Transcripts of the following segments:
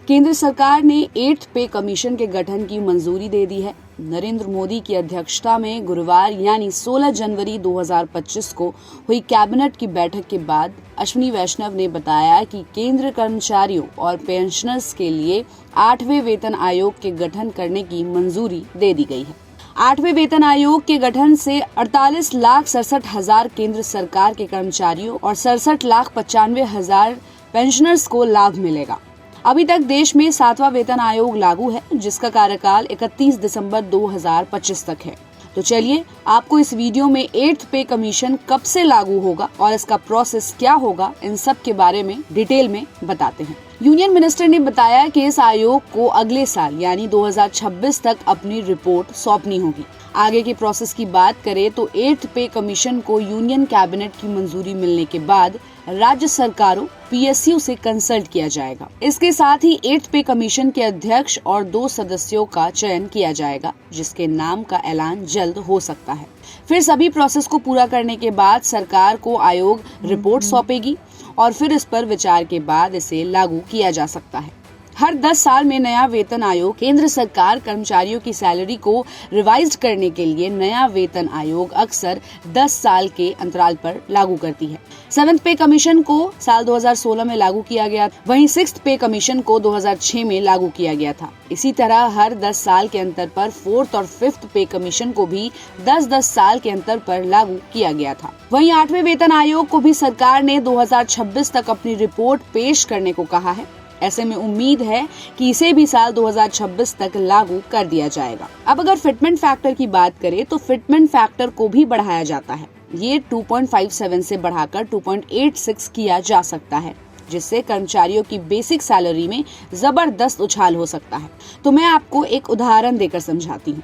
केंद्र सरकार ने 8th पे कमीशन के गठन की मंजूरी दे दी है। नरेंद्र मोदी की अध्यक्षता में गुरुवार यानी 16 जनवरी 2025 को हुई कैबिनेट की बैठक के बाद अश्विनी वैष्णव ने बताया कि केंद्र कर्मचारियों और पेंशनर्स के लिए 8वें वेतन आयोग के गठन करने की मंजूरी दे दी गई है। 8वें वेतन आयोग के गठन से 48,67,000 केंद्र सरकार के कर्मचारियों और 67,95,000 पेंशनर्स को लाभ मिलेगा। अभी तक देश में 7वां वेतन आयोग लागू है, जिसका कार्यकाल 31 दिसंबर 2025 तक है। तो चलिए आपको इस वीडियो में 8th पे कमीशन कब से लागू होगा और इसका प्रोसेस क्या होगा, इन सब के बारे में डिटेल में बताते हैं। यूनियन मिनिस्टर ने बताया कि इस आयोग को अगले साल यानी 2026 तक अपनी रिपोर्ट सौंपनी होगी। आगे के प्रोसेस की बात करें तो 8th पे कमीशन को यूनियन कैबिनेट की मंजूरी मिलने के बाद राज्य सरकारों PSU से कंसल्ट किया जाएगा। इसके साथ ही 8th पे कमीशन के अध्यक्ष और 2 सदस्यों का चयन किया जाएगा, जिसके नाम का ऐलान जल्द हो सकता है। फिर सभी प्रोसेस को पूरा करने के बाद सरकार को आयोग रिपोर्ट सौंपेगी और फिर इस पर विचार के बाद इसे लागू किया जा सकता है। हर 10 साल में नया वेतन आयोग केंद्र सरकार कर्मचारियों की सैलरी को रिवाइज करने के लिए नया वेतन आयोग अक्सर 10 साल के अंतराल पर लागू करती है। 7th पे कमीशन को साल 2016 में लागू किया गया, वहीं 6th पे कमीशन को 2006 में लागू किया गया था। इसी तरह हर 10 साल के अंतर पर 4th और 5th पे कमीशन को भी 10-10 साल के अंतर पर लागू किया गया था। वहीं 8वें वेतन आयोग को भी सरकार ने 2026 तक अपनी रिपोर्ट पेश करने को कहा है। ऐसे में उम्मीद है कि इसे भी साल 2026 तक लागू कर दिया जाएगा। अब अगर फिटमेंट फैक्टर की बात करें तो फिटमेंट फैक्टर को भी बढ़ाया जाता है। ये 2.57 से बढ़ाकर 2.86 किया जा सकता है, जिससे कर्मचारियों की बेसिक सैलरी में जबरदस्त उछाल हो सकता है। तो मैं आपको एक उदाहरण देकर समझाती हूँ।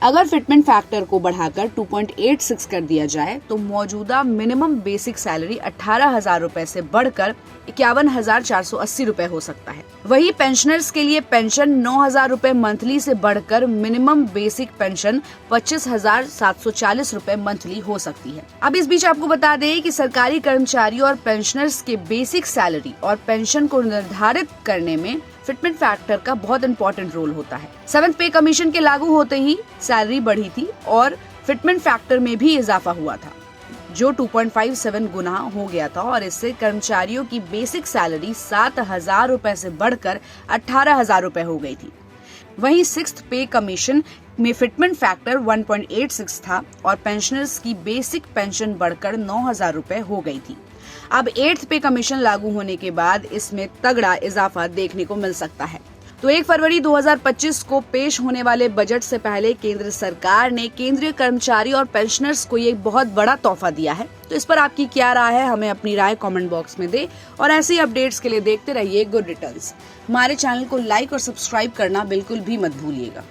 अगर फिटमेंट फैक्टर को बढ़ाकर 2.86 कर दिया जाए तो मौजूदा मिनिमम बेसिक सैलरी 18,000 रुपए से बढ़कर 51,480 रुपए हो सकता है। वही पेंशनर्स के लिए पेंशन 9,000 रुपए मंथली से बढ़कर मिनिमम बेसिक पेंशन 25,740 रुपए मंथली हो सकती है। अब इस बीच आपको बता दें कि सरकारी कर्मचारियों और पेंशनर्स के बेसिक सैलरी और पेंशन को निर्धारित करने में फिटमेंट फैक्टर का बहुत इंपॉर्टेंट रोल होता है। 7th पे कमीशन के लागू होते ही सैलरी बढ़ी थी और फिटमेंट फैक्टर में भी इजाफा हुआ था, जो 2.57 गुना हो गया था और इससे कर्मचारियों की बेसिक सैलरी 7,000 रुपए से बढ़कर 18,000 रुपए हो गई थी। वहीं 6th पे कमीशन में फिटमेंट फैक्टर 1.86 था और पेंशनर्स की बेसिक पेंशन बढ़कर 9,000 रुपए हो गई थी। अब 8th पे कमीशन लागू होने के बाद इसमें तगड़ा इजाफा देखने को मिल सकता है। तो 1 फरवरी 2025 को पेश होने वाले बजट से पहले केंद्र सरकार ने केंद्रीय कर्मचारी और पेंशनर्स को एक बहुत बड़ा तोहफा दिया है। तो इस पर आपकी क्या राय है, हमें अपनी राय कमेंट बॉक्स में दे और ऐसी अपडेट्स के लिए देखते रहिए गुड रिटर्न्स। हमारे चैनल को लाइक और सब्सक्राइब करना बिल्कुल भी मत भूलिएगा।